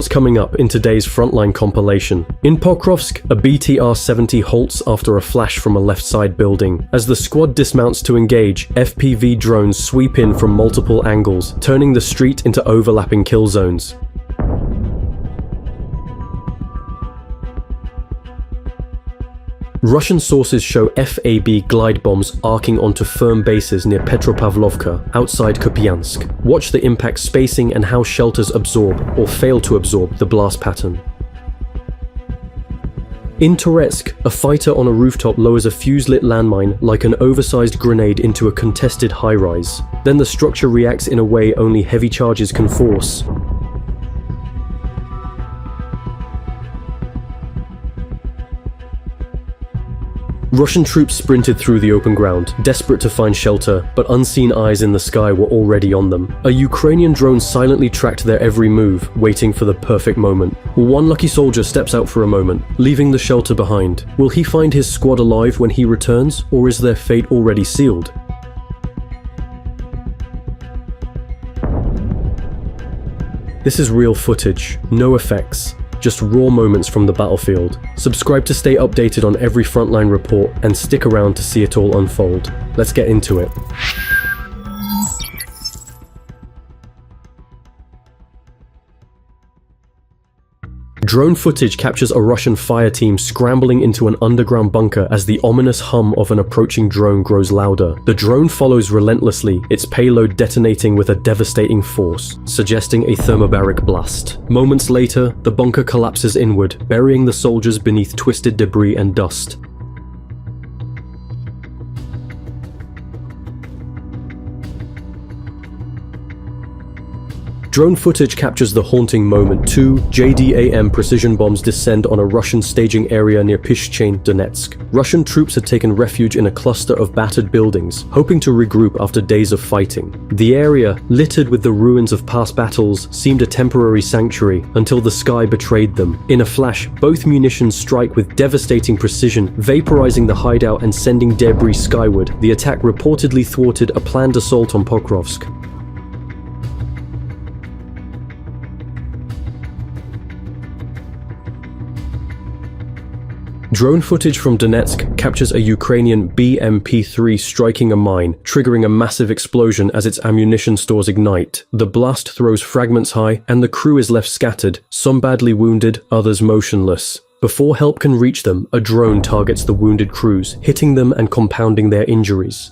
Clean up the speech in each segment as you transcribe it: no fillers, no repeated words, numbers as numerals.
coming up in today's Frontline compilation. In Pokrovsk, a BTR-70 halts after a flash from a left side building. As the squad dismounts to engage, FPV drones sweep in from multiple angles, turning the street into overlapping kill zones. Russian sources show FAB glide bombs arcing onto firm bases near Petropavlovka, outside Kupiansk. Watch the impact spacing and how shelters absorb, or fail to absorb, the blast pattern. In Toretsk, a fighter on a rooftop lowers a fuse-lit landmine like an oversized grenade into a contested high-rise. Then the structure reacts in a way only heavy charges can force. Russian troops sprinted through the open ground, desperate to find shelter, but unseen eyes in the sky were already on them. A Ukrainian drone silently tracked their every move, waiting for the perfect moment. One lucky soldier steps out for a moment, leaving the shelter behind. Will he find his squad alive when he returns, or is their fate already sealed? This is real footage, no effects. Just raw moments from the battlefield. Subscribe to stay updated on every Frontline report and stick around to see it all unfold. Let's get into it. Drone footage captures a Russian fire team scrambling into an underground bunker as the ominous hum of an approaching drone grows louder. The drone follows relentlessly, its payload detonating with a devastating force, suggesting a thermobaric blast. Moments later, the bunker collapses inward, burying the soldiers beneath twisted debris and dust. Drone footage captures the haunting moment. 2 JDAM precision bombs descend on a Russian staging area near Pishchain, Donetsk. Russian troops had taken refuge in a cluster of battered buildings, hoping to regroup after days of fighting. The area, littered with the ruins of past battles, seemed a temporary sanctuary until the sky betrayed them. In a flash, both munitions strike with devastating precision, vaporizing the hideout and sending debris skyward. The attack reportedly thwarted a planned assault on Pokrovsk. Drone footage from Donetsk captures a Ukrainian BMP-3 striking a mine, triggering a massive explosion as its ammunition stores ignite. The blast throws fragments high, and the crew is left scattered, some badly wounded, others motionless. Before help can reach them, a drone targets the wounded crews, hitting them and compounding their injuries.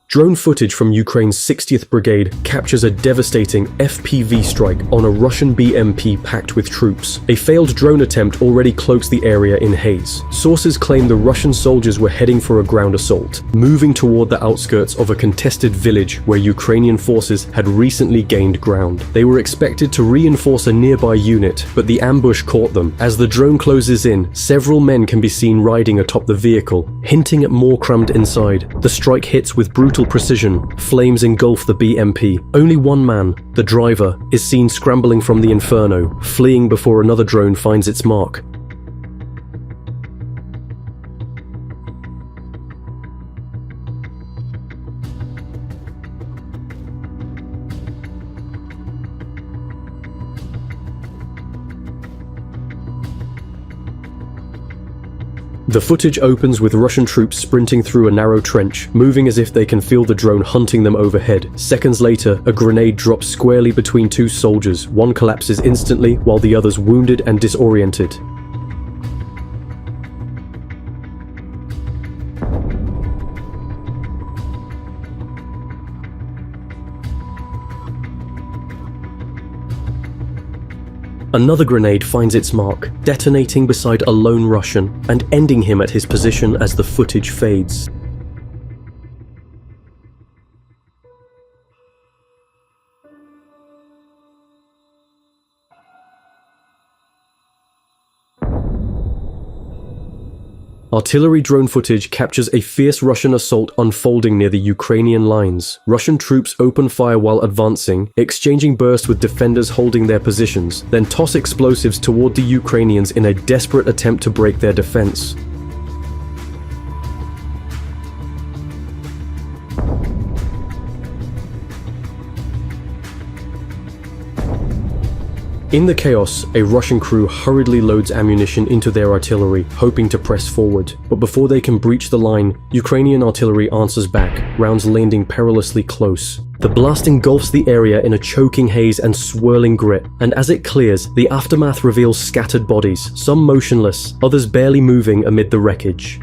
Drone footage from Ukraine's 60th Brigade captures a devastating FPV strike on a Russian BMP packed with troops. A failed drone attempt already cloaks the area in haze. Sources claim the Russian soldiers were heading for a ground assault, moving toward the outskirts of a contested village where Ukrainian forces had recently gained ground. They were expected to reinforce a nearby unit, but the ambush caught them. As the drone closes in, several men can be seen riding atop the vehicle, hinting at more crammed inside. The strike hits with brutal precision. Flames engulf the BMP. Only one man, the driver, is seen scrambling from the inferno, fleeing before another drone finds its mark. The footage opens with Russian troops sprinting through a narrow trench, moving as if they can feel the drone hunting them overhead. Seconds later, a grenade drops squarely between 2 soldiers. One collapses instantly, while the other's wounded and disoriented. Another grenade finds its mark, detonating beside a lone Russian and ending him at his position as the footage fades. Artillery drone footage captures a fierce Russian assault unfolding near the Ukrainian lines. Russian troops open fire while advancing, exchanging bursts with defenders holding their positions, then toss explosives toward the Ukrainians in a desperate attempt to break their defense. In the chaos, a Russian crew hurriedly loads ammunition into their artillery, hoping to press forward. But before they can breach the line, Ukrainian artillery answers back, rounds landing perilously close. The blast engulfs the area in a choking haze and swirling grit, and as it clears, the aftermath reveals scattered bodies, some motionless, others barely moving amid the wreckage.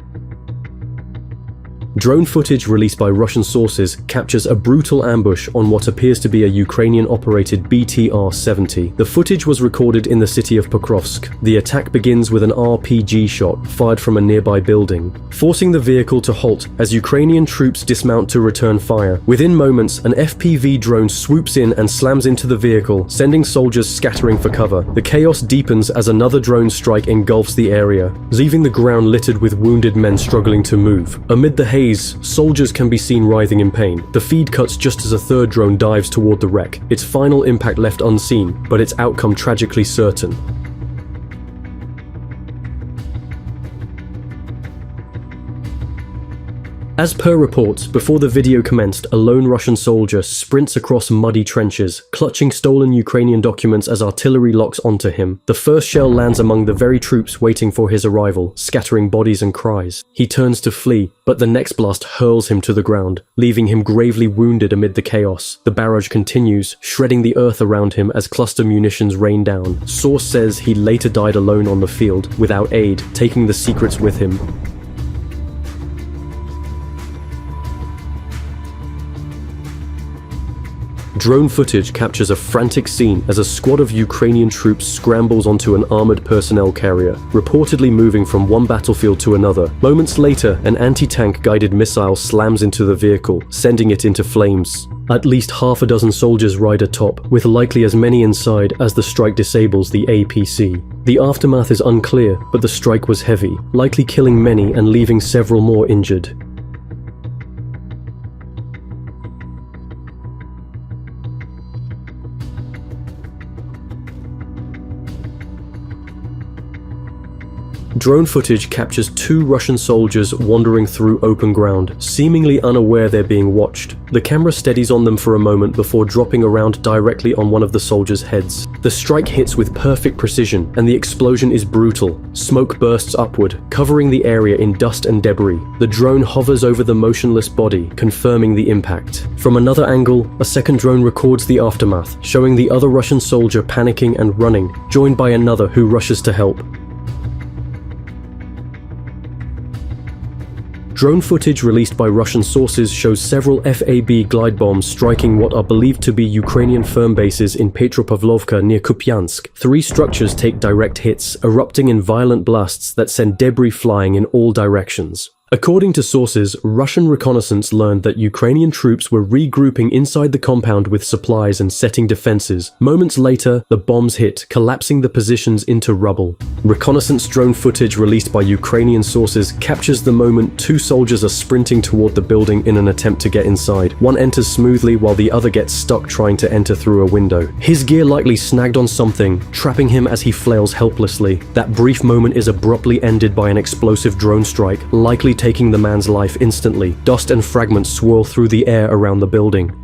Drone footage released by Russian sources captures a brutal ambush on what appears to be a Ukrainian-operated BTR-70. The footage was recorded in the city of Pokrovsk. The attack begins with an RPG shot fired from a nearby building, forcing the vehicle to halt as Ukrainian troops dismount to return fire. Within moments, an FPV drone swoops in and slams into the vehicle, sending soldiers scattering for cover. The chaos deepens as another drone strike engulfs the area, leaving the ground littered with wounded men struggling to move. Amid the haze, soldiers can be seen writhing in pain. The feed cuts just as a third drone dives toward the wreck, its final impact left unseen, but its outcome tragically certain. As per reports, before the video commenced, a lone Russian soldier sprints across muddy trenches, clutching stolen Ukrainian documents as artillery locks onto him. The first shell lands among the very troops waiting for his arrival, scattering bodies and cries. He turns to flee, but the next blast hurls him to the ground, leaving him gravely wounded amid the chaos. The barrage continues, shredding the earth around him as cluster munitions rain down. Source says he later died alone on the field, without aid, taking the secrets with him. Drone footage captures a frantic scene as a squad of Ukrainian troops scrambles onto an armored personnel carrier, reportedly moving from one battlefield to another. Moments later, an anti-tank guided missile slams into the vehicle, sending it into flames. At least half a dozen soldiers ride atop, with likely as many inside as the strike disables the APC. The aftermath is unclear, but the strike was heavy, likely killing many and leaving several more injured. Drone footage captures two Russian soldiers wandering through open ground, seemingly unaware they're being watched. The camera steadies on them for a moment before dropping around directly on one of the soldiers' heads. The strike hits with perfect precision, and the explosion is brutal. Smoke bursts upward, covering the area in dust and debris. The drone hovers over the motionless body, confirming the impact. From another angle, a second drone records the aftermath, showing the other Russian soldier panicking and running, joined by another who rushes to help. Drone footage released by Russian sources shows several FAB glide bombs striking what are believed to be Ukrainian firm bases in Petropavlovka near Kupiansk. 3 structures take direct hits, erupting in violent blasts that send debris flying in all directions. According to sources, Russian reconnaissance learned that Ukrainian troops were regrouping inside the compound with supplies and setting defenses. Moments later, the bombs hit, collapsing the positions into rubble. Reconnaissance drone footage released by Ukrainian sources captures the moment 2 soldiers are sprinting toward the building in an attempt to get inside. One enters smoothly while the other gets stuck trying to enter through a window. His gear likely snagged on something, trapping him as he flails helplessly. That brief moment is abruptly ended by an explosive drone strike, likely taking the man's life instantly. Dust and fragments swirl through the air around the building.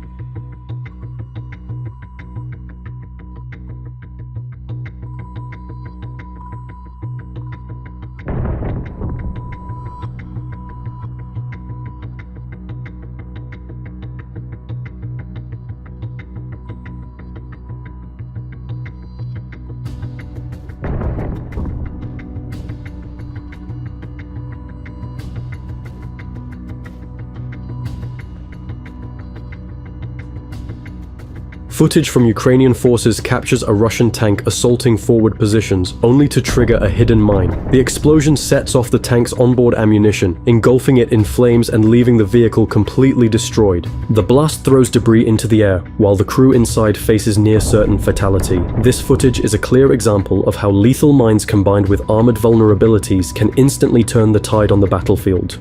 Footage from Ukrainian forces captures a Russian tank assaulting forward positions, only to trigger a hidden mine. The explosion sets off the tank's onboard ammunition, engulfing it in flames and leaving the vehicle completely destroyed. The blast throws debris into the air, while the crew inside faces near-certain fatality. This footage is a clear example of how lethal mines combined with armored vulnerabilities can instantly turn the tide on the battlefield.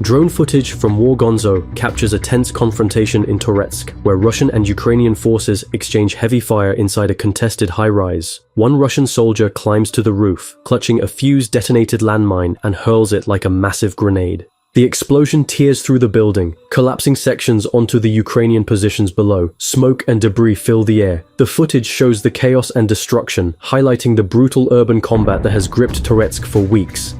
Drone footage from War Gonzo captures a tense confrontation in Toretsk, where Russian and Ukrainian forces exchange heavy fire inside a contested high-rise. One Russian soldier climbs to the roof, clutching a fuse-detonated landmine and hurls it like a massive grenade. The explosion tears through the building, collapsing sections onto the Ukrainian positions below. Smoke and debris fill the air. The footage shows the chaos and destruction, highlighting the brutal urban combat that has gripped Toretsk for weeks.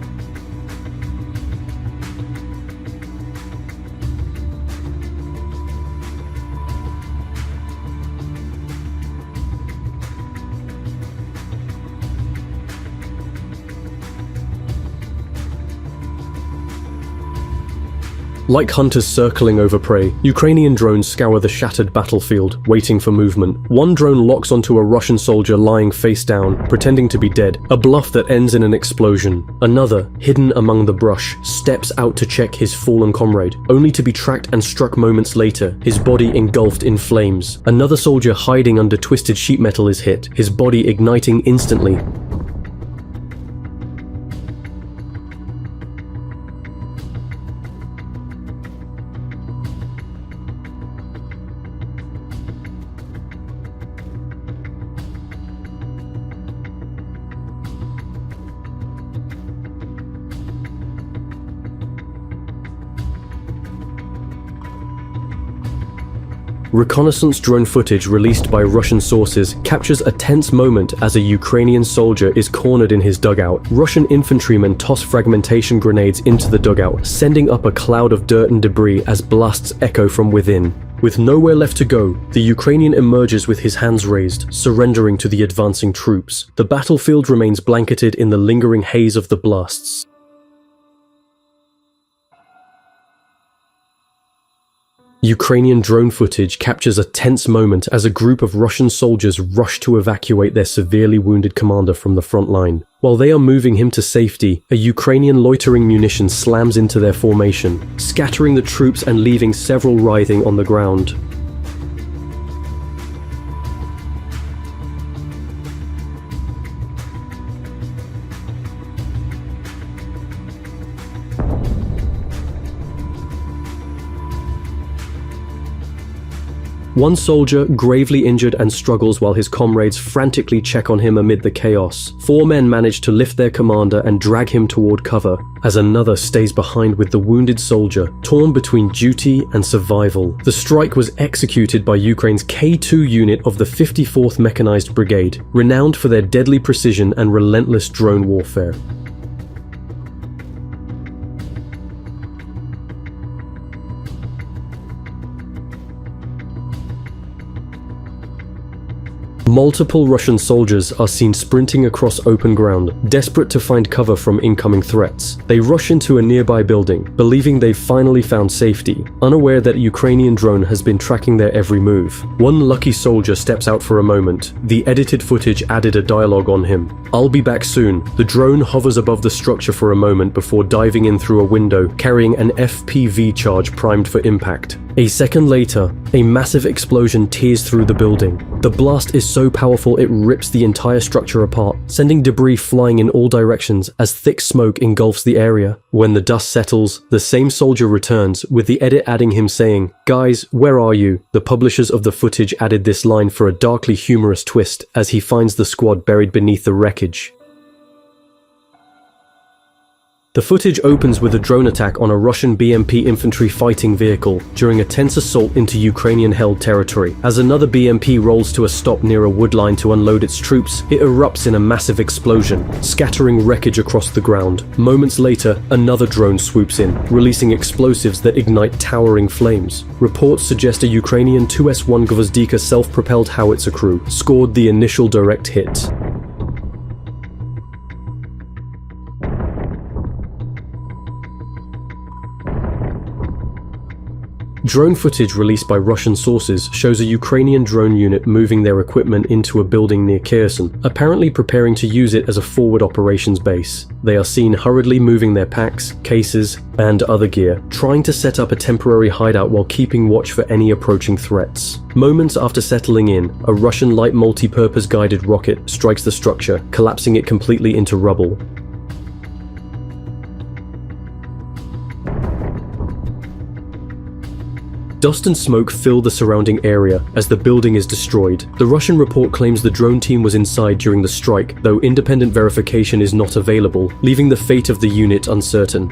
Like hunters circling over prey, Ukrainian drones scour the shattered battlefield, waiting for movement. One drone locks onto a Russian soldier lying face down, pretending to be dead, a bluff that ends in an explosion. Another, hidden among the brush, steps out to check his fallen comrade, only to be tracked and struck moments later, his body engulfed in flames. Another soldier hiding under twisted sheet metal is hit, his body igniting instantly. Reconnaissance drone footage released by Russian sources captures a tense moment as a Ukrainian soldier is cornered in his dugout. Russian infantrymen toss fragmentation grenades into the dugout, sending up a cloud of dirt and debris as blasts echo from within. With nowhere left to go, the Ukrainian emerges with his hands raised, surrendering to the advancing troops. The battlefield remains blanketed in the lingering haze of the blasts. Ukrainian drone footage captures a tense moment as a group of Russian soldiers rush to evacuate their severely wounded commander from the front line. While they are moving him to safety, a Ukrainian loitering munition slams into their formation, scattering the troops and leaving several writhing on the ground. One soldier gravely injured and struggles while his comrades frantically check on him amid the chaos. 4 men manage to lift their commander and drag him toward cover, as another stays behind with the wounded soldier, torn between duty and survival. The strike was executed by Ukraine's K2 unit of the 54th Mechanized Brigade, renowned for their deadly precision and relentless drone warfare. Multiple Russian soldiers are seen sprinting across open ground, desperate to find cover from incoming threats. They rush into a nearby building, believing they've finally found safety, unaware that a Ukrainian drone has been tracking their every move. One lucky soldier steps out for a moment. The edited footage added a dialogue on him. "I'll be back soon." The drone hovers above the structure for a moment before diving in through a window, carrying an FPV charge primed for impact. A second later, a massive explosion tears through the building. The blast is so powerful it rips the entire structure apart, sending debris flying in all directions as thick smoke engulfs the area. When the dust settles, the same soldier returns, with the edit adding him saying, "Guys, where are you?" The publishers of the footage added this line for a darkly humorous twist as he finds the squad buried beneath the wreckage. The footage opens with a drone attack on a Russian BMP infantry fighting vehicle during a tense assault into Ukrainian-held territory. As another BMP rolls to a stop near a wood line to unload its troops, it erupts in a massive explosion, scattering wreckage across the ground. Moments later, another drone swoops in, releasing explosives that ignite towering flames. Reports suggest a Ukrainian 2S-1 Gvozdika self-propelled howitzer crew scored the initial direct hit. Drone footage released by Russian sources shows a Ukrainian drone unit moving their equipment into a building near Kherson, apparently preparing to use it as a forward operations base. They are seen hurriedly moving their packs, cases, and other gear, trying to set up a temporary hideout while keeping watch for any approaching threats. Moments after settling in, a Russian light multi-purpose guided rocket strikes the structure, collapsing it completely into rubble. Dust and smoke fill the surrounding area as the building is destroyed. The Russian report claims the drone team was inside during the strike, though independent verification is not available, leaving the fate of the unit uncertain.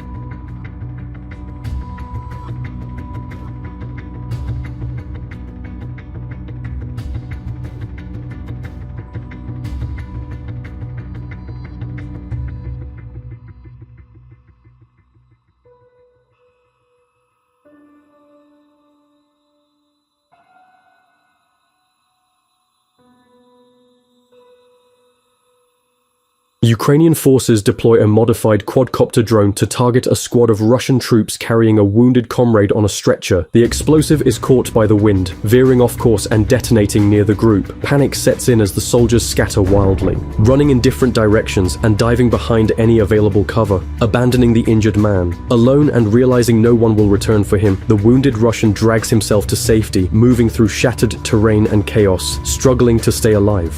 Ukrainian forces deploy a modified quadcopter drone to target a squad of Russian troops carrying a wounded comrade on a stretcher. The explosive is caught by the wind, veering off course and detonating near the group. Panic sets in as the soldiers scatter wildly, running in different directions and diving behind any available cover, abandoning the injured man. Alone and realizing no one will return for him, the wounded Russian drags himself to safety, moving through shattered terrain and chaos, struggling to stay alive.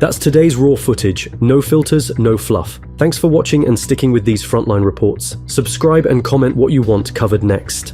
That's today's raw footage. No filters, no fluff. Thanks for watching and sticking with these Frontline reports. Subscribe and comment what you want covered next.